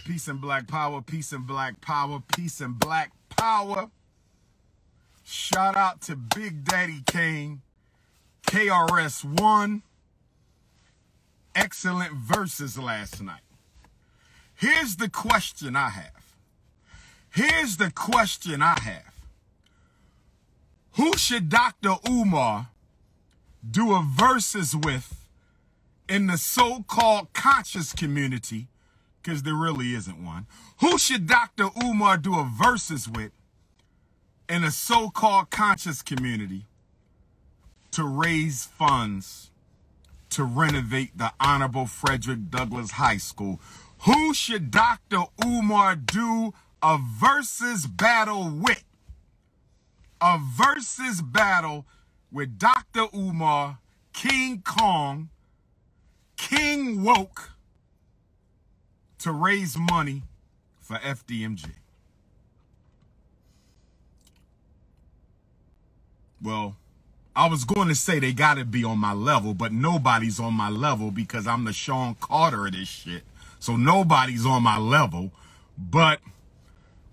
Peace and black power, peace and black power, peace and black power. Shout out to Big Daddy Kane, KRS-One. Excellent verses last night. Here's the question I have. Here's the question I have. Who should DR.UMAR do a verses with in the so-called conscious community? Because there really isn't one. Who should DR.UMAR do a verses with in a so-called conscious community to raise funds to renovate the Honorable Frederick Douglass High School? Who should DR.UMAR do a versus battle with? A versus battle with DR.UMAR, King Kong, King Woke, to raise money for FDMG. Well, I was going to say they got to be on my level, but nobody's on my level because I'm the Sean Carter of this shit. So nobody's on my level, but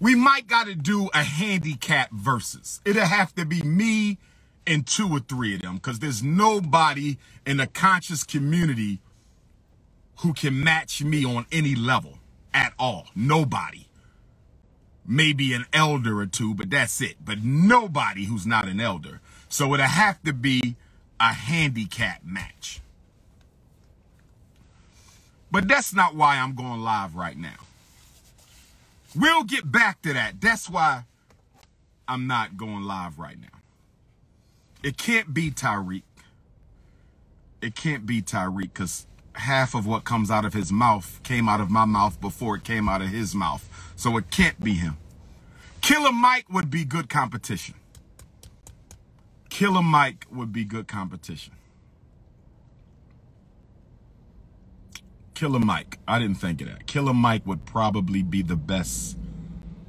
we might got to do a handicap versus. It'll have to be me and 2 or 3 of them because there's nobody in the conscious community who can match me on any level at all. Nobody. Maybe an elder or 2, but that's it. But nobody who's not an elder. So it'll have to be a handicap match. But that's not why I'm going live right now. We'll get back to that. That's why I'm not going live right now. It can't be Tariq. It can't be Tariq because half of what comes out of his mouth came out of my mouth before it came out of his mouth. So it can't be him. Killer Mike would be good competition. Killer Mike would be good competition. Killer Mike. I didn't think of that. Killer Mike would probably be the best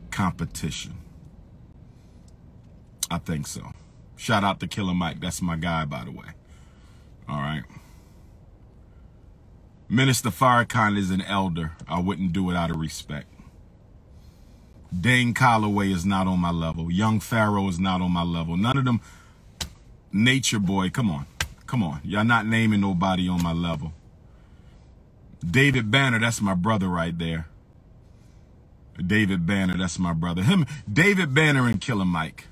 competition. I think so. Shout out to Killer Mike. That's my guy, by the way. All right. Minister Farrakhan is an elder. I wouldn't do it out of respect. Dane Calloway is not on my level. Young Pharaoh is not on my level. None of them. Nature Boy, come on. Come on. Y'all not naming nobody on my level. David Banner, that's my brother right there. David Banner, that's my brother. David Banner and Killer Mike.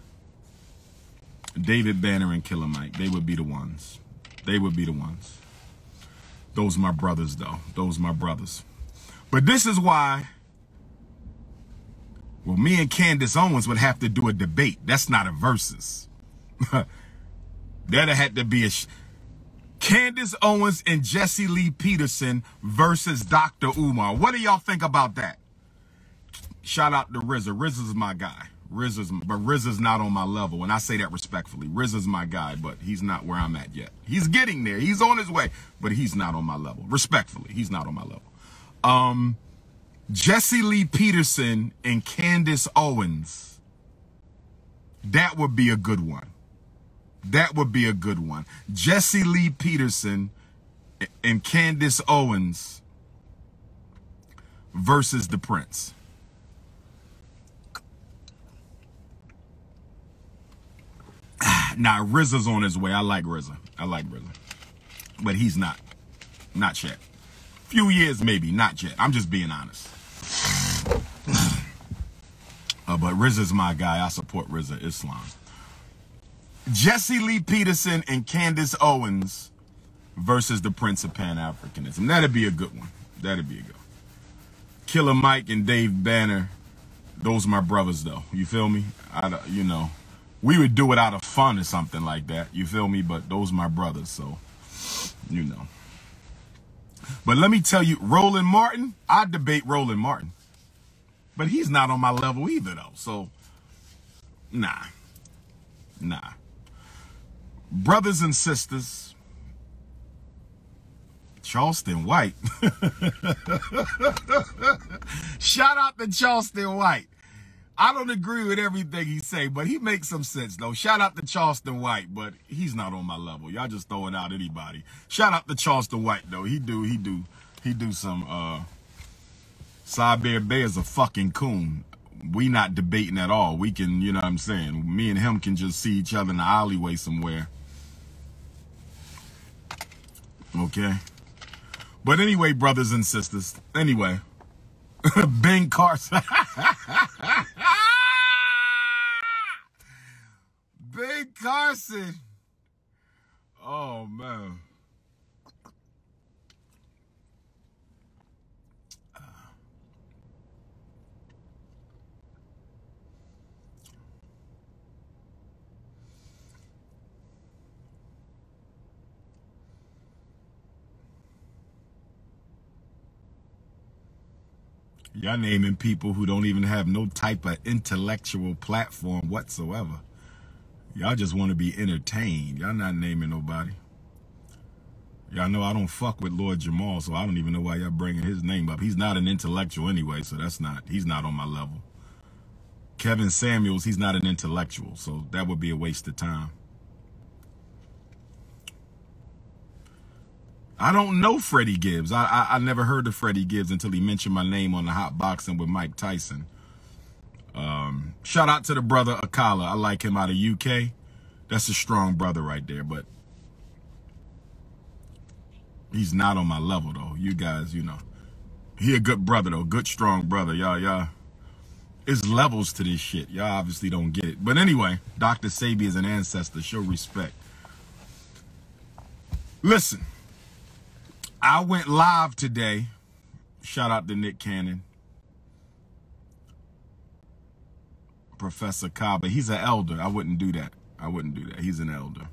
David Banner and Killer Mike. They would be the ones. They would be the ones. Those my brothers, though. Those my brothers. But this is why, well, me and Candace Owens would have to do a debate. That's not a versus. That'd have to be a... Candace Owens and Jesse Lee Peterson versus DR.UMAR. What do y'all think about that? Shout out to RZA. RZA's my guy. But RZA's not on my level, and I say that respectfully. RZA's my guy, but he's not where I'm at yet. He's getting there. He's on his way, but he's not on my level. Respectfully, he's not on my level. Jesse Lee Peterson and Candace Owens. That would be a good one. That would be a good one. Jesse Lee Peterson and Candace Owens versus the Prince. Nah, RZA's on his way. I like RZA. I like RZA. But he's not. Not yet. Few years maybe, not yet. I'm just being honest. But RZA's my guy. I support RZA Islam. Jesse Lee Peterson and Candace Owens versus the Prince of Pan-Africanism. That'd be a good one. That'd be a good one. Killer Mike and Dave Banner, those are my brothers, though. You feel me? You know, we would do it out of fun or something like that. You feel me? But those are my brothers, so, you know. But let me tell you, Roland Martin, I debate Roland Martin. But he's not on my level either, though. So, nah. Nah. Brothers and sisters, Charleston White. Shout out to Charleston White. I don't agree with everything he say, but he makes some sense, though. Shout out to Charleston White, but he's not on my level. Y'all just throwing out anybody. Shout out to Charleston White, though. He do some, Psy.D is a fucking coon. We not debating at all. We can, you know what I'm saying? Me and him can just see each other in the alleyway somewhere. Okay? But anyway, brothers and sisters, anyway, Ben Carson. Ben Carson. Oh, man. Y'all naming people who don't even have no type of intellectual platform whatsoever. Y'all just want to be entertained. Y'all not naming nobody. Y'all know I don't fuck with Lord Jamal, so I don't even know why y'all bringing his name up. He's not an intellectual anyway, so he's not on my level. Kevin Samuels, he's not an intellectual, so that would be a waste of time. I don't know Freddie Gibbs. I never heard of Freddie Gibbs until he mentioned my name on the Hot Boxing with Mike Tyson. Shout out to the brother Akala. I like him out of UK. That's a strong brother right there, but he's not on my level though. You guys, you know, he a good brother though, good strong brother. Y'all, it's levels to this shit. Y'all obviously don't get it. But anyway, Dr. Sabi is an ancestor. Show respect. Listen. I went live today. Shout out to Nick Cannon. Professor Kaba. He's an elder. I wouldn't do that. I wouldn't do that. He's an elder.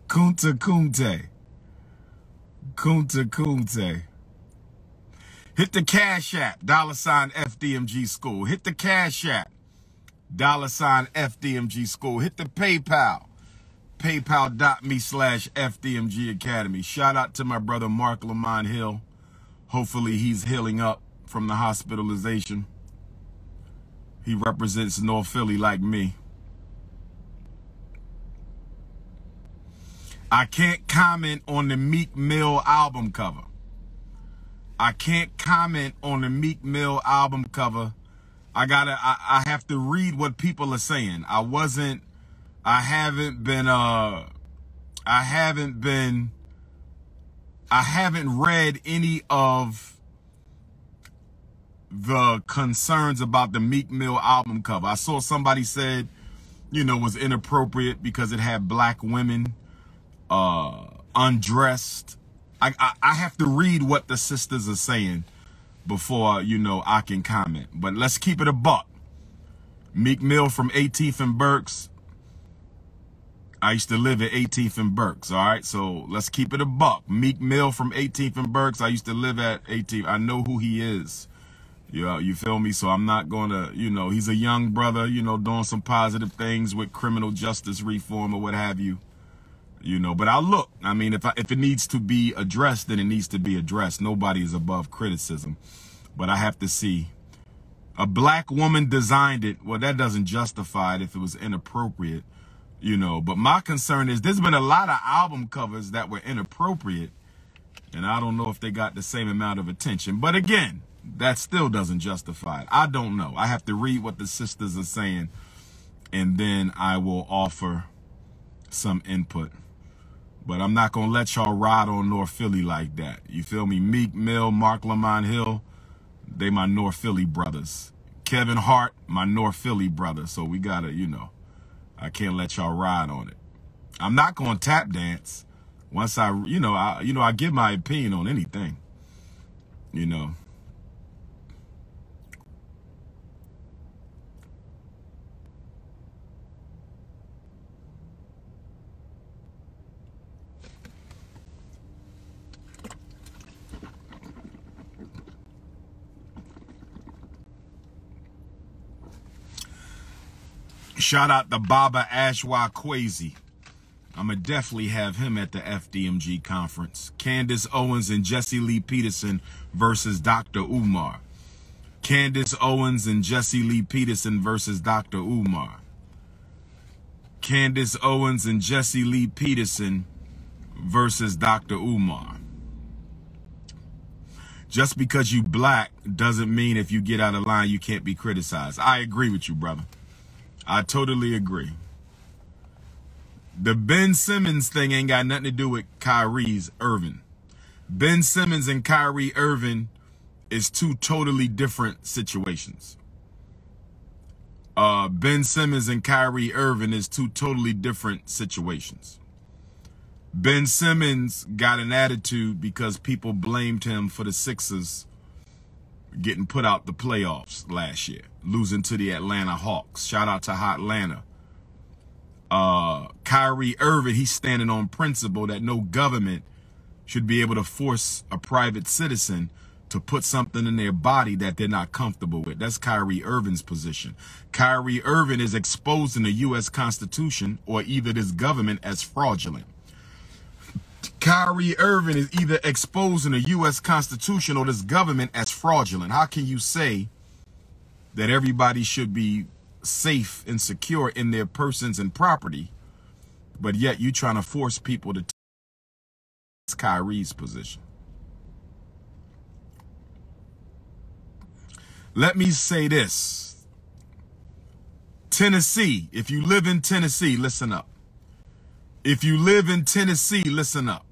Kunta Kunte. Kunta Kunte. Hit the Cash App. $ FDMG School. Hit the Cash App. $ FDMG School. Hit the PayPal. PayPal.me/FDMG Academy. Shout out to my brother Mark Lamont Hill. Hopefully he's healing up from the hospitalization. He represents North Philly like me. I can't comment on the Meek Mill album cover. I can't comment on the Meek Mill album cover. I have to read what people are saying. I haven't read any of the concerns about the Meek Mill album cover. I saw somebody said, you know, it was inappropriate because it had black women undressed. I have to read what the sisters are saying before, you know, I can comment. But let's keep it a buck. Meek Mill from 18th and Berks. I used to live at 18th and Berks, all right? So let's keep it a buck. Meek Mill from 18th and Berks. I used to live at 18th. I know who he is. You feel me? So I'm not going to, you know, he's a young brother, you know, doing some positive things with criminal justice reform or what have you. You know, but I'll look. I mean, if it needs to be addressed, then it needs to be addressed. Nobody is above criticism. But I have to see. A black woman designed it. Well, that doesn't justify it if it was inappropriate. You know, but my concern is there's been a lot of album covers that were inappropriate, and I don't know if they got the same amount of attention. But again, that still doesn't justify it. I don't know. I have to read what the sisters are saying, and then I will offer some input. But I'm not going to let y'all ride on North Philly like that. You feel me? Meek Mill, Mark Lamont Hill, they my North Philly brothers. Kevin Hart, my North Philly brother. So we got to, you know, I can't let y'all ride on it. I'm not going to tap dance. Once I give my opinion on anything, you know. Shout out to Baba Ashwa Kwesi. I'm going to definitely have him at the FDMG conference. Candace Owens and Jesse Lee Peterson versus DR.UMAR. Candace Owens and Jesse Lee Peterson versus DR.UMAR. Candace Owens and Jesse Lee Peterson versus DR.UMAR. Just because you black doesn't mean if you get out of line you can't be criticized. I agree with you, brother. I totally agree. The Ben Simmons thing ain't got nothing to do with Kyrie Irving. Ben Simmons and Kyrie Irving is two totally different situations. Ben Simmons and Kyrie Irving is two totally different situations. Ben Simmons got an attitude because people blamed him for the Sixers getting put out the playoffs last year, losing to the Atlanta Hawks. Shout out to Hot Atlanta. Kyrie Irving, he's standing on principle that no government should be able to force a private citizen to put something in their body that they're not comfortable with. That's Kyrie Irving's position. Kyrie Irving is exposing the U.S. Constitution or either this government as fraudulent. Kyrie Irving is either exposing the U.S. Constitution or this government as fraudulent. How can you say that everybody should be safe and secure in their persons and property, but yet you trying to force people to take Kyrie's position? Let me say this. Tennessee, if you live in Tennessee, listen up. If you live in Tennessee, listen up.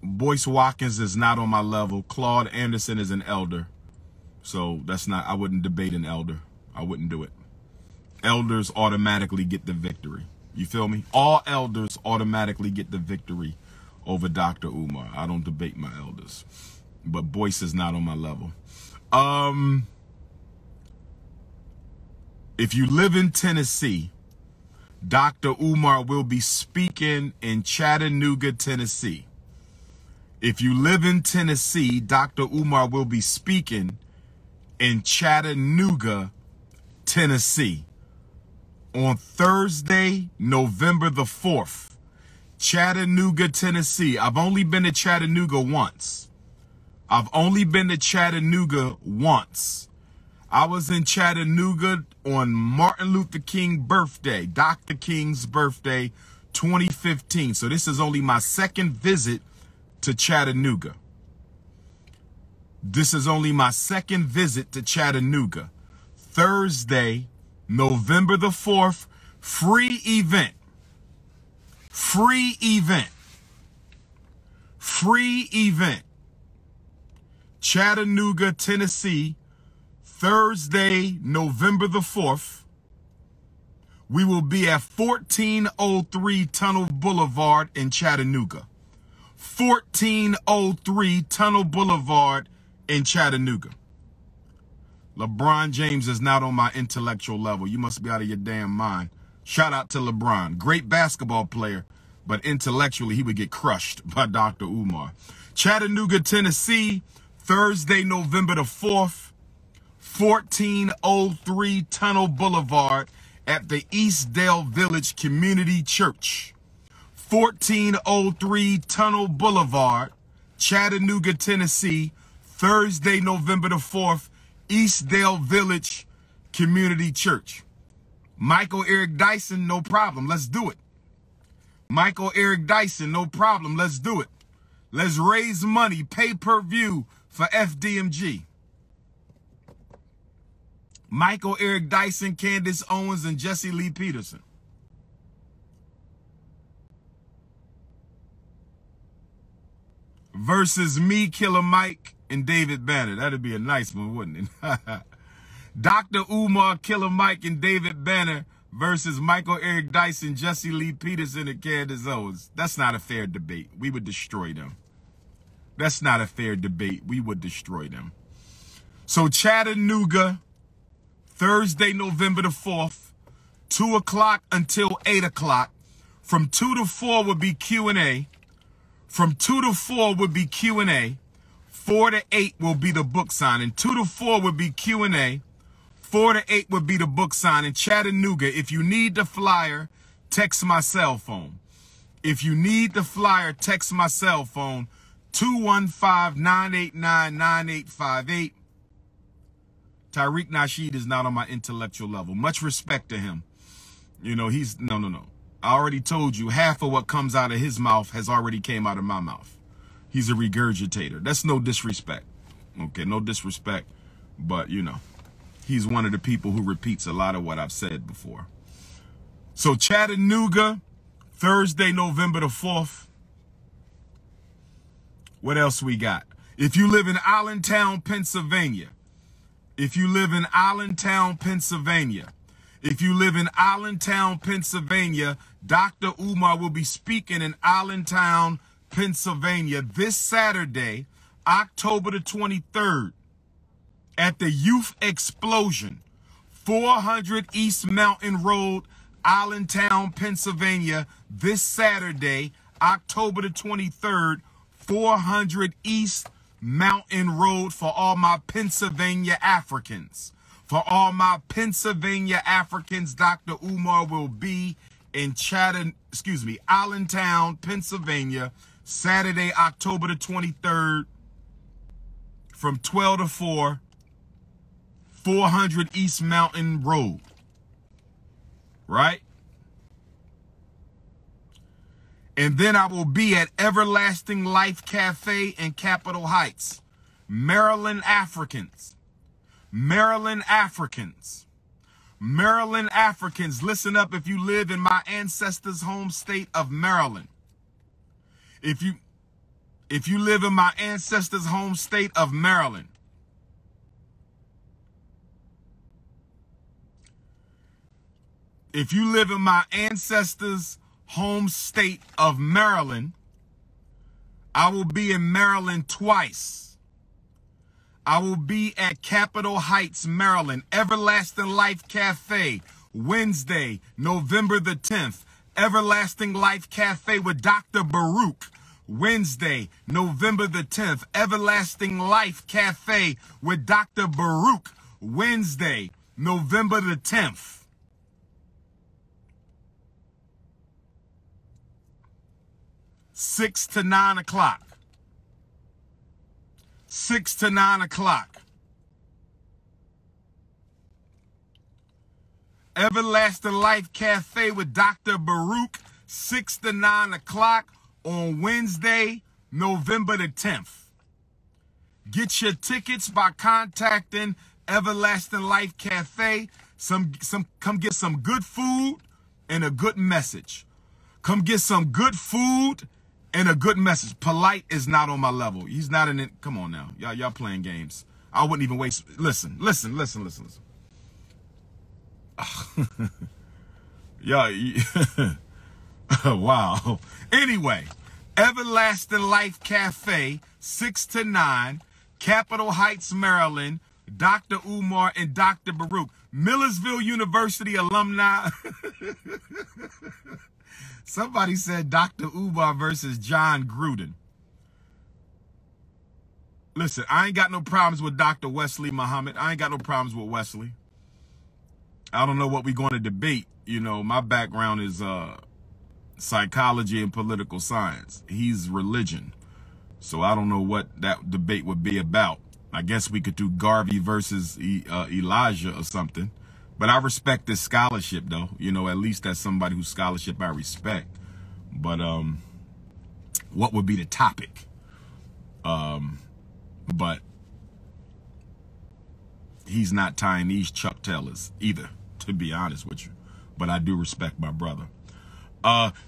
Boyce Watkins is not on my level. Claude Anderson is an elder. So that's not, I wouldn't debate an elder. I wouldn't do it. Elders automatically get the victory. You feel me? All elders automatically get the victory over DR.UMAR. I don't debate my elders. But Boyce is not on my level. If you live in Tennessee, DR.UMAR will be speaking in Chattanooga, Tennessee. If you live in Tennessee, DR.UMAR will be speaking in Chattanooga, Tennessee on Thursday, November the 4th. Chattanooga, Tennessee. I've only been to Chattanooga once. I was in Chattanooga on Martin Luther King birthday, Dr. King's birthday, 2015. So this is only my second visit to Chattanooga. Thursday, November the 4th, free event. Chattanooga, Tennessee, Thursday, November the 4th. We will be at 1403 Tunnel Boulevard in Chattanooga. 1403 Tunnel Boulevard in Chattanooga. LeBron James is not on my intellectual level. You must be out of your damn mind. Shout out to LeBron. Great basketball player, but intellectually he would get crushed by DR.UMAR. Chattanooga, Tennessee, Thursday, November the 4th, 1403 Tunnel Boulevard at the Eastdale Village Community Church. 1403 Tunnel Boulevard, Chattanooga, Tennessee, Thursday, November the 4th, Eastdale Village Community Church. Michael Eric Dyson, no problem. Let's do it. Michael Eric Dyson, no problem. Let's do it. Let's raise money, pay-per-view for FDMG. Michael Eric Dyson, Candace Owens, and Jesse Lee Peterson. Versus me, Killer Mike, and David Banner. That'd be a nice one, wouldn't it? DR.UMAR, Killer Mike, and David Banner versus Michael Eric Dyson, Jesse Lee Peterson, and Candace Owens. That's not a fair debate. We would destroy them. That's not a fair debate. We would destroy them. So Chattanooga, Thursday, November the 4th, 2 o'clock until 8 o'clock. From 2 to 4 would be Q&A. From 2 to 4 would be Q&A. 4 to 8 will be the book signing. 2 to 4 would be Q&A. 4 to 8 would be the book signing. Chattanooga, if you need the flyer, text my cell phone. If you need the flyer, text my cell phone, 215-989-9858. Tariq Nasheed is not on my intellectual level. Much respect to him. You know, he's, no. I already told you, half of what comes out of his mouth has already came out of my mouth. He's a regurgitator. That's no disrespect. Okay, no disrespect. But, you know, he's one of the people who repeats a lot of what I've said before. So Chattanooga, Thursday, November the 4th. What else we got? If you live in Allentown, Pennsylvania, if you live in Allentown, Pennsylvania, Dr.UMAR will be speaking in Allentown, Pennsylvania this Saturday, October the 23rd, at the Youth Explosion, 400 East Mountain Road, Allentown, Pennsylvania, this Saturday, October the 23rd, 400 East Mountain Road, for all my Pennsylvania Africans. For all my Pennsylvania Africans, Dr. Umar will be in Allentown, Pennsylvania, Saturday, October the 23rd, from 12 to 4, 400 East Mountain Road. Right? And then I will be at Everlasting Life Cafe in Capitol Heights. Maryland Africans, listen up if you live in my ancestors' home state of Maryland. If you live in my ancestors' home state of Maryland, home state of Maryland, I will be in Maryland twice. I will be at Capitol Heights, Maryland, Everlasting Life Cafe, Wednesday, November the 10th. Everlasting Life Cafe with Dr. Baruch, Wednesday, November the 10th. Everlasting Life Cafe with Dr. Baruch, Wednesday, November the 10th. 6 to 9 o'clock. 6 to 9 o'clock. Everlasting Life Cafe with Dr. Baruch, 6 to 9 o'clock on Wednesday, November the 10th. Get your tickets by contacting Everlasting Life Cafe. Come get some good food and a good message. Come get some good food and a good message. Polite is not on my level. He's not in it. Come on now. Y'all playing games. I wouldn't even waste. Listen. Wow. Anyway, Everlasting Life Cafe, 6 to 9, Capitol Heights, Maryland, Dr. Umar and Dr. Baruch. Millersville University alumni. Somebody said Dr. Umar versus John Gruden. Listen, I ain't got no problems with Dr. Wesley Muhammad. I ain't got no problems with Wesley. I don't know what we're going to debate. You know, my background is psychology and political science. He's religion. So I don't know what that debate would be about. I guess we could do Garvey versus Elijah or something. But I respect this scholarship, though. You know, at least that's somebody whose scholarship I respect. But what would be the topic? But he's not tying these Chuck Taylors either, to be honest with you. But I do respect my brother.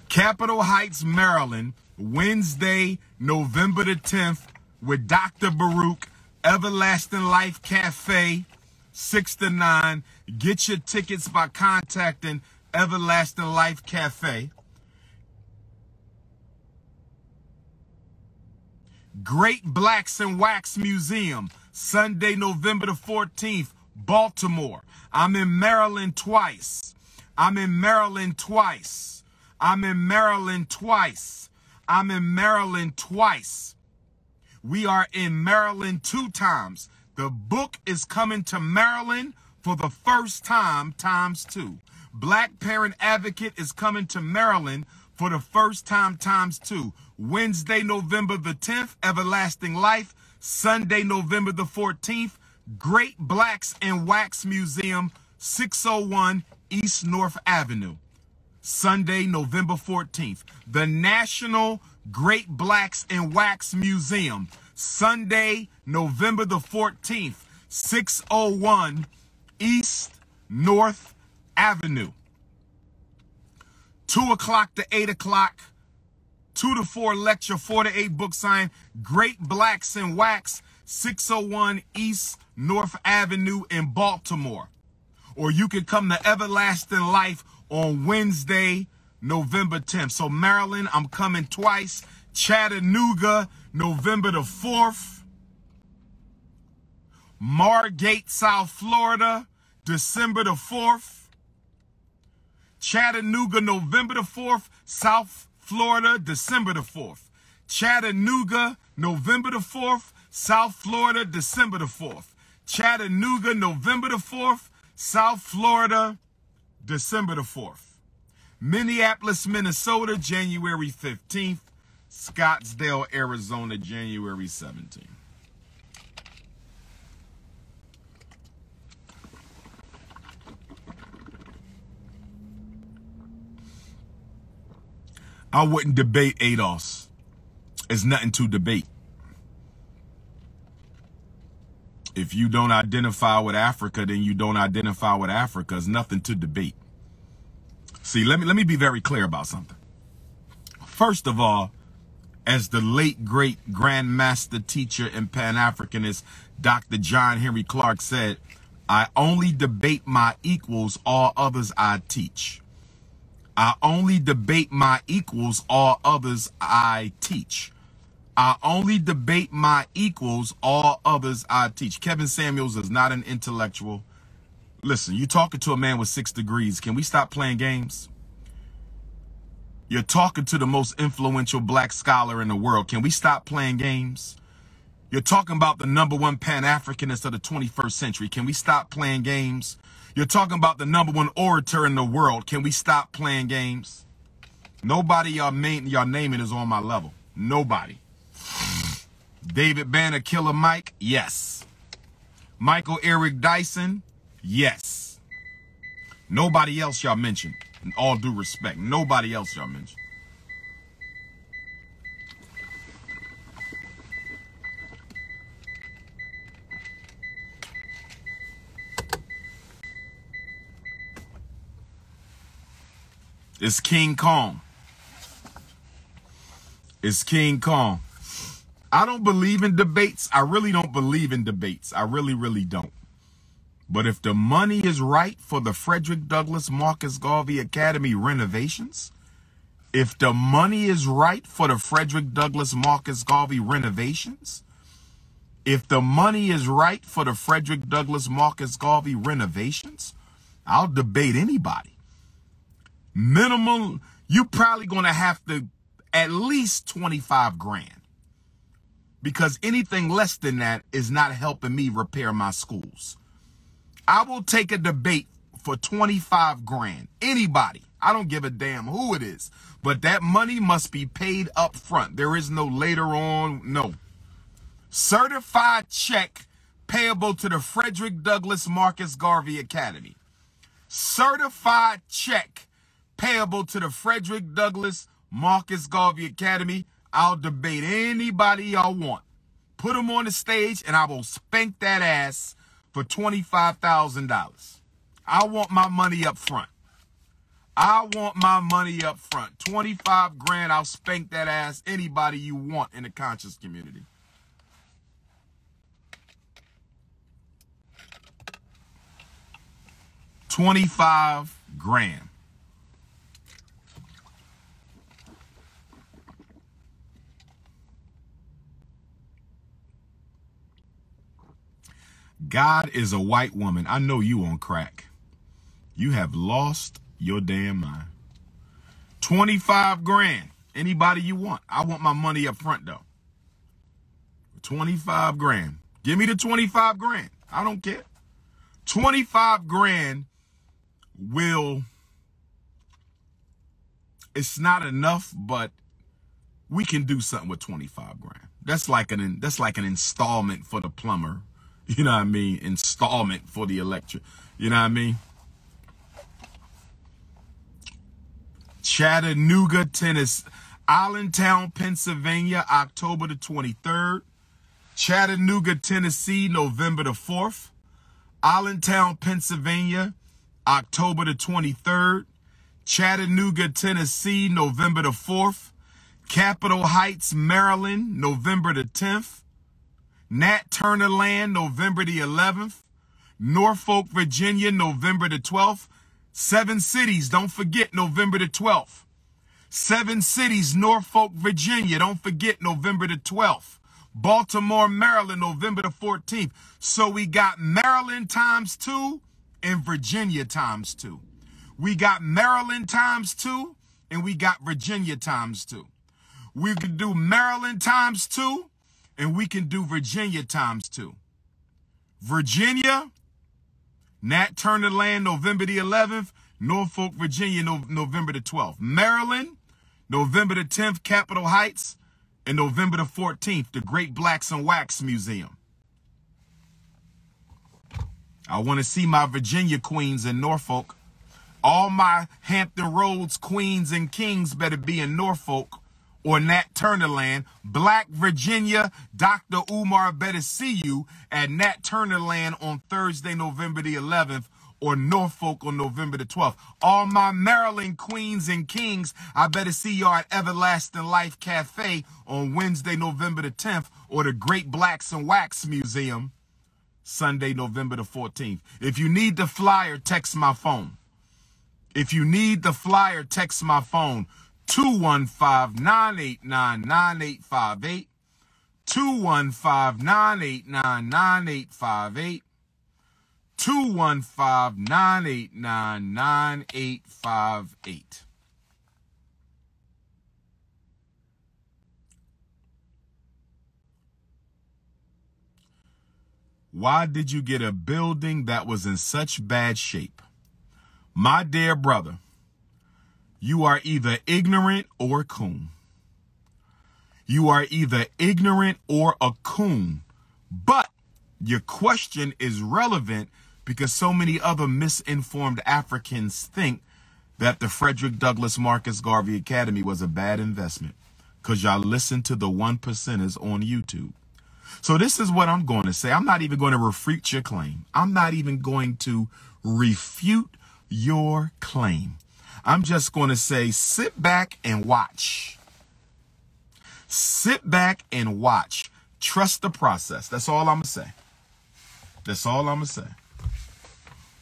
Capitol Heights, Maryland, Wednesday, November the 10th, with Dr. Baruch, Everlasting Life Cafe, 6 to 9. Get your tickets by contacting Everlasting Life Cafe. Great Blacks in Wax Museum, Sunday, November the 14th, Baltimore. I'm in Maryland twice. I'm in Maryland twice. I'm in Maryland twice. I'm in Maryland twice. We are in Maryland 2 times. The book is coming to Maryland for the first time, ×2. Black Parent Advocate is coming to Maryland for the first time ×2. Wednesday, November the 10th, Everlasting Life. Sunday, November the 14th, Great Blacks in Wax Museum, 601 East North Avenue. Sunday, November 14th. The National Great Blacks in Wax Museum, Sunday, November the 14th, 601 East North Avenue. 2 o'clock to 8 o'clock, 2 to 4 lecture, 4 to 8 book sign, Great Blacks in Wax, 601 East North Avenue in Baltimore. Or you can come to Everlasting Life on Wednesday, November 10th. So Maryland, I'm coming twice. Chattanooga, November the 4th. Margate, South Florida, December the 4th. Chattanooga, November the 4th. South Florida, December the 4th. Chattanooga, November the 4th. South Florida, December the 4th. Chattanooga, November the 4th. South Florida, December the 4th. Minneapolis, Minnesota, January 15th. Scottsdale, Arizona, January 17th. I wouldn't debate ADOS. There's nothing to debate. If you don't identify with Africa, then you don't identify with Africa. There's nothing to debate. See, let me be very clear about something. First of all, as the late, great Grandmaster teacher and Pan-Africanist Dr. John Henry Clark said, I only debate my equals, all others I teach. I only debate my equals, all others I teach. I only debate my equals, all others I teach. Kevin Samuels is not an intellectual. Listen, you're talking to a man with 6 degrees. Can we stop playing games? You're talking to the most influential black scholar in the world. Can we stop playing games? You're talking about the #1 Pan-Africanist of the 21st century. Can we stop playing games? You're talking about the #1 orator in the world. Can we stop playing games? Nobody y'all naming is on my level. Nobody. David Banner, Killer Mike? Yes. Michael Eric Dyson? Yes. Nobody else y'all mentioned. In all due respect, nobody else y'all mentioned. It's King Kong. It's King Kong. I don't believe in debates. I really don't believe in debates. I really, really don't. But if the money is right for the Frederick Douglass Marcus Garvey Academy renovations, if the money is right for the Frederick Douglass Marcus Garvey renovations, if the money is right for the Frederick Douglass Marcus Garvey renovations, I'll debate anybody. Minimum, you're probably going to have to at least 25 grand. Because anything less than that is not helping me repair my schools. I will take a debate for 25 grand. Anybody. I don't give a damn who it is. But that money must be paid up front. There is no later on. No. Certified check payable to the Frederick Douglass Marcus Garvey Academy. Certified check payable to the Frederick Douglass Marcus Garvey Academy. I'll debate anybody y'all want. Put them on the stage and I will spank that ass for $25,000. I want my money up front. I want my money up front. 25 grand, I'll spank that ass anybody you want in the conscious community. $25 grand. God is a white woman. I know you on crack. You have lost your damn mind. 25 grand. Anybody you want. I want my money up front though. 25 grand. Give me the 25 grand. I don't care. 25 grand will It's not enough, but we can do something with 25 grand. That's like an installment for the plumber. You know what I mean? Installment for the electric. You know what I mean? Chattanooga, Tennessee, Allentown, Pennsylvania, October the 23rd. Chattanooga, Tennessee, November the 4th. Allentown, Pennsylvania, October the 23rd. Chattanooga, Tennessee, November the 4th. Capitol Heights, Maryland, November the 10th. Nat Turner Land, November the 11th. Norfolk, Virginia, November the 12th. 7 cities, don't forget, November the 12th. 7 cities, Norfolk, Virginia, don't forget, November the 12th. Baltimore, Maryland, November the 14th. So we got Maryland times 2 and Virginia times 2. We got Maryland times 2 and we got Virginia times 2. We can do Maryland times 2 and we can do Virginia times 2. Virginia, Nat Turner Land, November the 11th. Norfolk, Virginia, November the 12th. Maryland, November the 10th, Capitol Heights. And November the 14th, the Great Blacks and Wax Museum. I want to see my Virginia queens in Norfolk. All my Hampton Roads queens and kings better be in Norfolk or Nat Turner Land. Black Virginia, DR.UMAR better see you at Nat Turner Land on Thursday, November the 11th, or Norfolk on November the 12th. All my Maryland queens and kings, I better see y'all at Everlasting Life Cafe on Wednesday, November the 10th, or the Great Blacks and Wax Museum, Sunday, November the 14th. If you need the flyer, text my phone. If you need the flyer, text my phone, 215-989-9858, 215-989-9858, 215-989-9858. Why did you get a building that was in such bad shape? My dear brother, you are either ignorant or a coon. You are either ignorant or a coon. But your question is relevant because so many other misinformed Africans think that the Frederick Douglass Marcus Garvey Academy was a bad investment because y'all listen to the 1%ers on YouTube. So this is what I'm going to say. I'm not even going to refute your claim. I'm not even going to refute your claim. I'm just going to say, sit back and watch. Sit back and watch. Trust the process. That's all I'm going to say. That's all I'm going to say.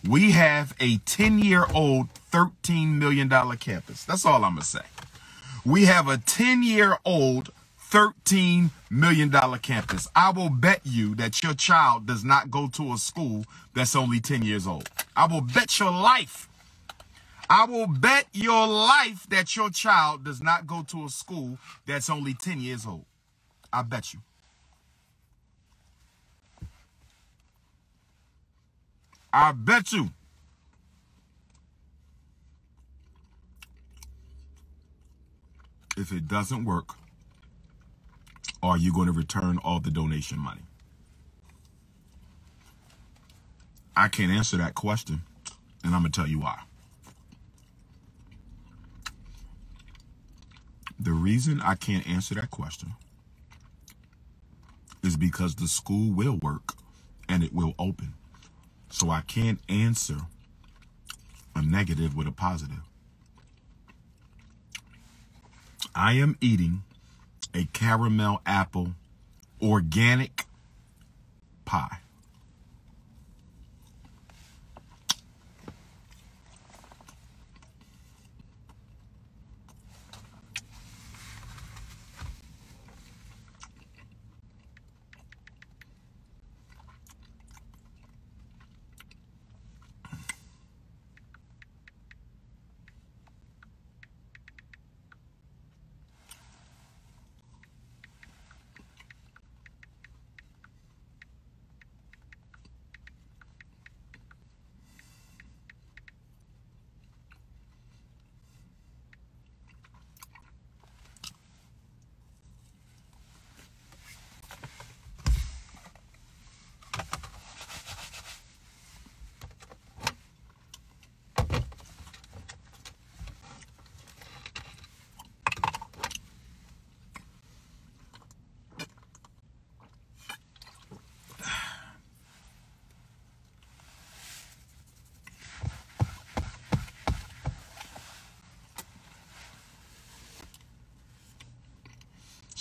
We have a 10-year-old, $13 million campus. That's all I'm going to say. We have a 10-year-old, $13 million campus. I will bet you that your child does not go to a school that's only 10 years old. I will bet your life. I will bet your life that your child does not go to a school that's only 10 years old. I bet you. I bet you. If it doesn't work, are you going to return all the donation money? I can't answer that question, and I'm going to tell you why. The reason I can't answer that question is because the school will work and it will open. So I can't answer a negative with a positive. I am eating a caramel apple organic pie.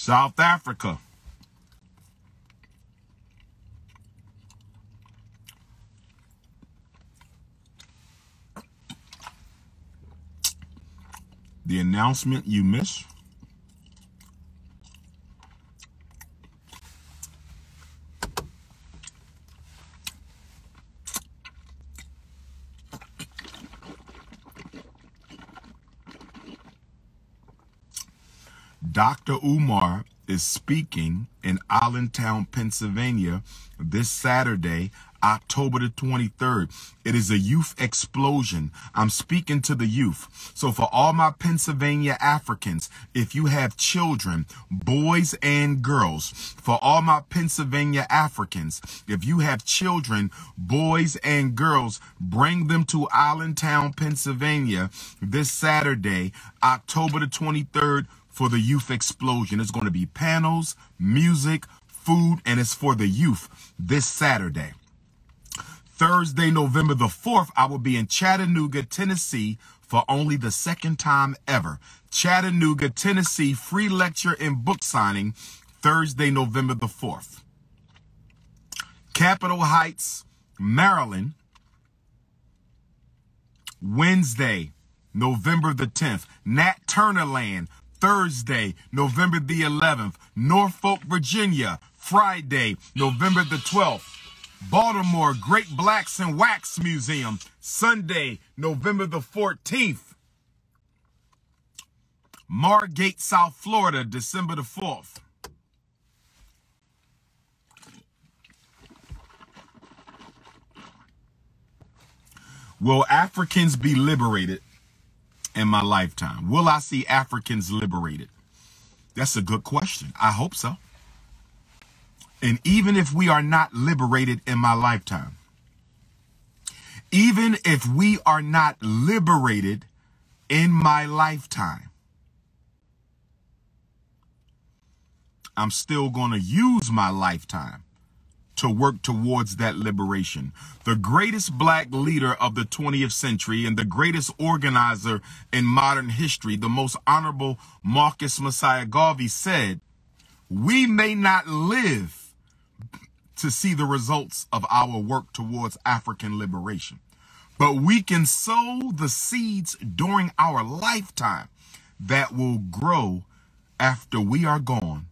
South Africa. The announcement you missed. DR.UMAR is speaking in Allentown, Pennsylvania this Saturday, October the 23rd. It is a youth explosion. I'm speaking to the youth. So for all my Pennsylvania Africans, if you have children, boys and girls, for all my Pennsylvania Africans, if you have children, boys and girls, bring them to Allentown, Pennsylvania this Saturday, October the 23rd, for the youth explosion. It's going to be panels, music, food, and it's for the youth this Saturday. Thursday, November the 4th, I will be in Chattanooga, Tennessee for only the second time ever. Chattanooga, Tennessee, free lecture and book signing, Thursday, November the 4th. Capitol Heights, Maryland, Wednesday, November the 10th. Nat Turner Land, Thursday, November the 11th. Norfolk, Virginia, Friday, November the 12th. Baltimore, Great Blacks and Wax Museum, Sunday, November the 14th. Margate, South Florida, December the 4th. Will Africans be liberated in my lifetime? Will I see Africans liberated? That's a good question. I hope so. And even if we are not liberated in my lifetime, even if we are not liberated in my lifetime, I'm still going to use my lifetime to work towards that liberation. The greatest black leader of the 20th century and the greatest organizer in modern history, the most honorable Marcus Messiah Garvey, said, "We may not live to see the results of our work towards African liberation, but we can sow the seeds during our lifetime that will grow after we are gone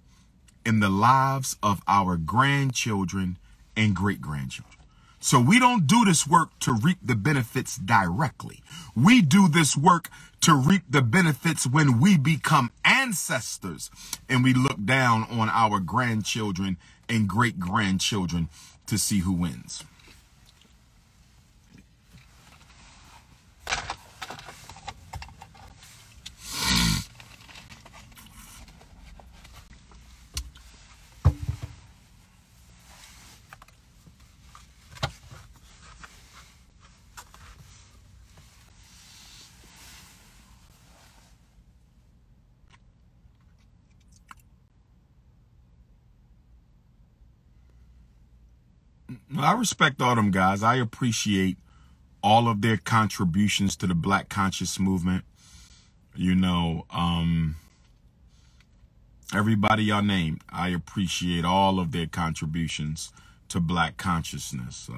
in the lives of our grandchildren and great-grandchildren." So we don't do this work to reap the benefits directly. We do this work to reap the benefits when we become ancestors and we look down on our grandchildren and great-grandchildren to see who wins. I respect all them guys. I appreciate all of their contributions to the Black Conscious movement. You know, everybody y'all named, I appreciate all of their contributions to Black consciousness.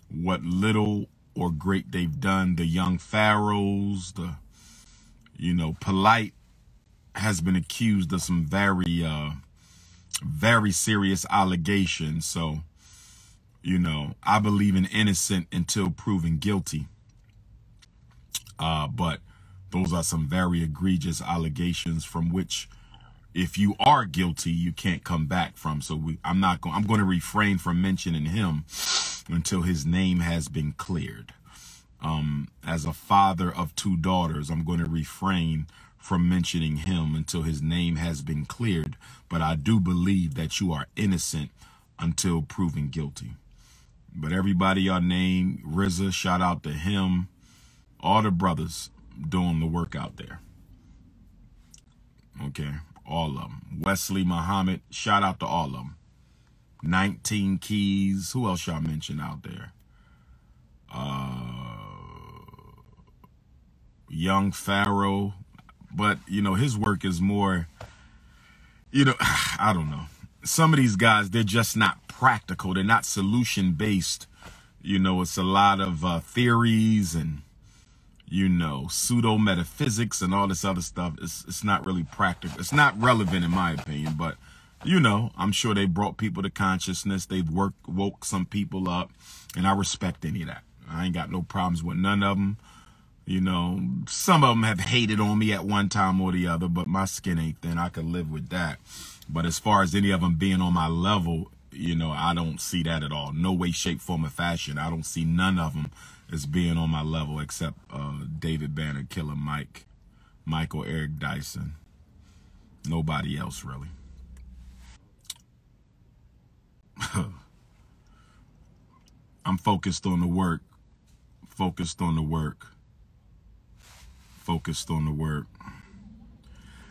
What little or great they've done, the young pharaohs, the, you know, Polite has been accused of some very serious allegations. So, you know, I believe in innocent until proven guilty. But those are some very egregious allegations from which, if you are guilty, you can't come back from. So I'm going to refrain from mentioning him until his name has been cleared. As a father of 2 daughters, I'm going to refrain from mentioning him until his name has been cleared. But I do believe that you are innocent until proven guilty. But everybody y'all named, RZA, shout out to him. All the brothers doing the work out there. Okay, all of them. Wesley Muhammad, shout out to all of them. 19 Keys, who else y'all mention out there? Young Pharaoh. But, you know, his work is more, you know, I don't know. Some of these guys, they're just not practical. They're not solution-based. You know, it's a lot of theories and, you know, pseudo-metaphysics and all this other stuff. It's not really practical. It's not relevant in my opinion, but, you know, I'm sure they brought people to consciousness. They've woke some people up, and I respect any of that. I ain't got no problems with none of them. You know, some of them have hated on me at one time or the other, but my skin ain't thin. I could live with that. But as far as any of them being on my level, you know, I don't see that at all. No way, shape, form, or fashion. I don't see none of them as being on my level except David Banner, Killer Mike, Michael, Eric Dyson. Nobody else, really. I'm focused on the work. Focused on the work. Focused on the work.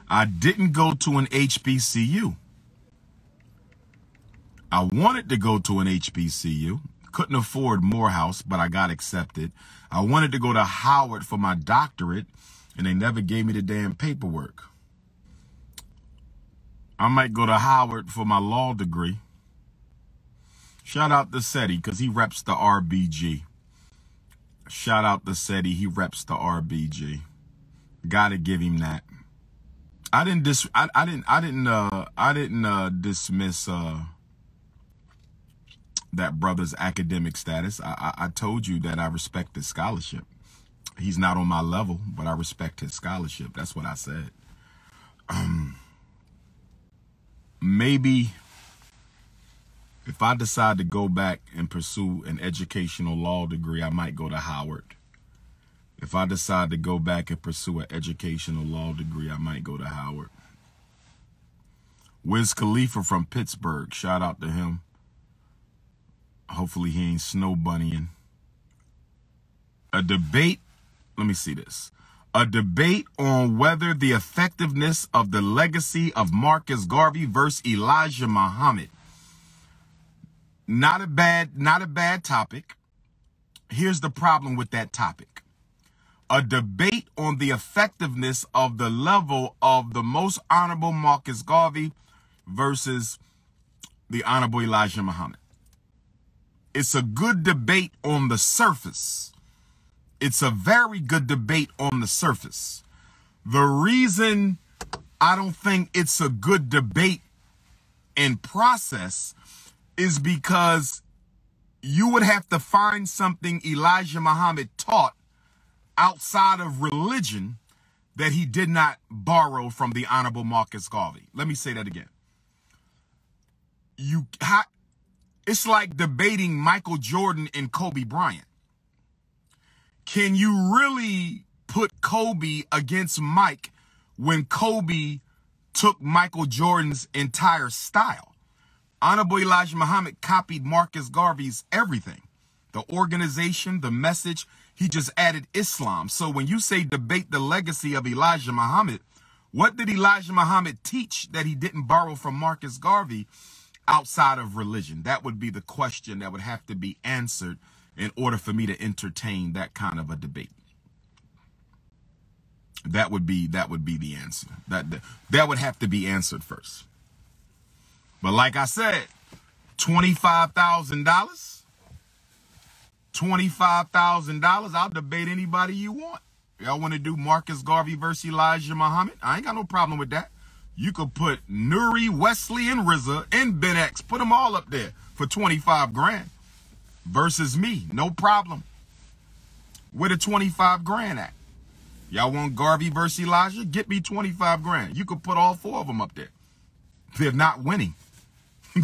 I didn't go to an HBCU. I wanted to go to an HBCU. Couldn't afford Morehouse, but I got accepted. I wanted to go to Howard for my doctorate, and they never gave me the damn paperwork. I might go to Howard for my law degree. Shout out to Psy.D because he reps the RBG. Shout out to Psy.D, he reps the RBG. Gotta give him that. I didn't dismiss that brother's academic status. I told you that I respect his scholarship. He's not on my level, but I respect his scholarship. That's what I said. Maybe if I decide to go back and pursue an educational law degree, I might go to Howard. If I decide to go back and pursue an educational law degree, I might go to Howard. Wiz Khalifa from Pittsburgh, shout out to him. Hopefully he ain't snow bunnying. A debate, let me see this. A debate on whether the effectiveness of the legacy of Marcus Garvey versus Elijah Muhammad. Not a bad topic. Here's the problem with that topic. A debate on the effectiveness of the level of the most honorable Marcus Garvey versus the honorable Elijah Muhammad. It's a good debate on the surface. It's a very good debate on the surface. The reason I don't think it's a good debate in process is because you would have to find something Elijah Muhammad taught outside of religion that he did not borrow from the honorable Marcus Garvey. Let me say that again. It's like debating Michael Jordan and Kobe Bryant. Can you really put Kobe against Mike when Kobe took Michael Jordan's entire style? Honorable Elijah Muhammad copied Marcus Garvey's everything. The organization, the message, he just added Islam. So when you say debate the legacy of Elijah Muhammad, what did Elijah Muhammad teach that he didn't borrow from Marcus Garvey outside of religion? That would be the question that would have to be answered in order for me to entertain that kind of a debate. That would be the answer. That would have to be answered first. But like I said, $25,000. $25,000, I'll debate anybody you want. Y'all want to do Marcus Garvey versus Elijah Muhammad? I ain't got no problem with that. You could put Nuri, Wesley, and RZA and Ben X. Put them all up there for 25 grand versus me. No problem. Where the 25 grand at? Y'all want Garvey versus Elijah? Get me 25 grand. You could put all four of them up there. They're not winning.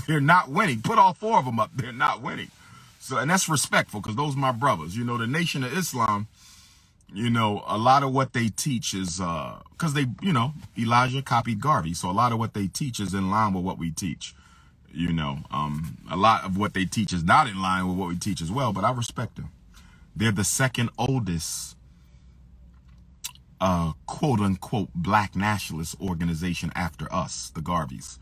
They're not winning. Put all four of them up there. Not winning. So, and that's respectful because those are my brothers. You know, the Nation of Islam, you know, a lot of what they teach is, because they, you know, Elijah copied Garvey. So a lot of what they teach is in line with what we teach. You know, a lot of what they teach is not in line with what we teach as well, but I respect them. They're the second oldest, quote unquote, black nationalist organization after us, the Garveys.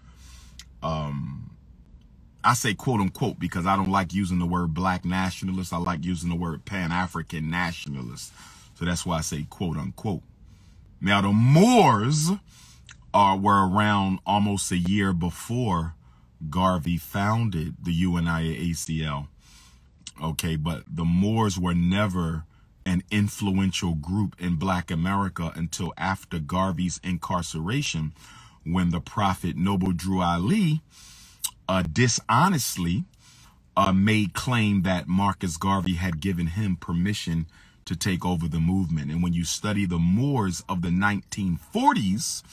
I say quote unquote because I don't like using the word black nationalist. I like using the word Pan-African nationalist. So that's why I say quote unquote. Now the Moors were around almost a year before Garvey founded the UNIA-ACL. Okay, but the Moors were never an influential group in Black America until after Garvey's incarceration, when the prophet Noble Drew Ali dishonestly made claim that Marcus Garvey had given him permission to take over the movement. And when you study the Moors of the 1940s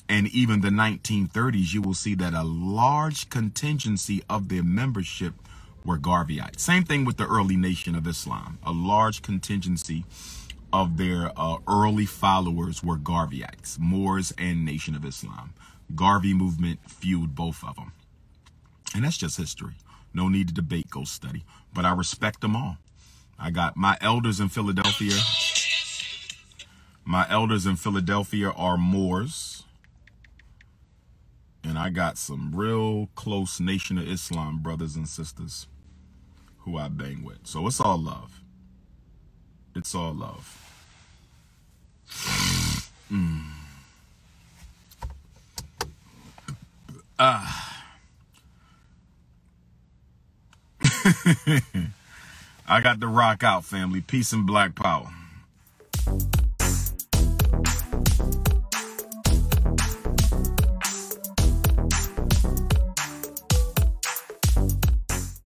and even the 1930s, you will see that a large contingency of their membership were Garveyites. Same thing with the early Nation of Islam. A large contingency of their early followers were Garveyites, Moors and Nation of Islam. Garvey movement fueled both of them. And that's just history. No need to debate, go study. But I respect them all. I got my elders in Philadelphia. My elders in Philadelphia are Moors. And I got some real close Nation of Islam brothers and sisters who I bang with. So it's all love. It's all love. I got to rock out, family. Peace and Black Power.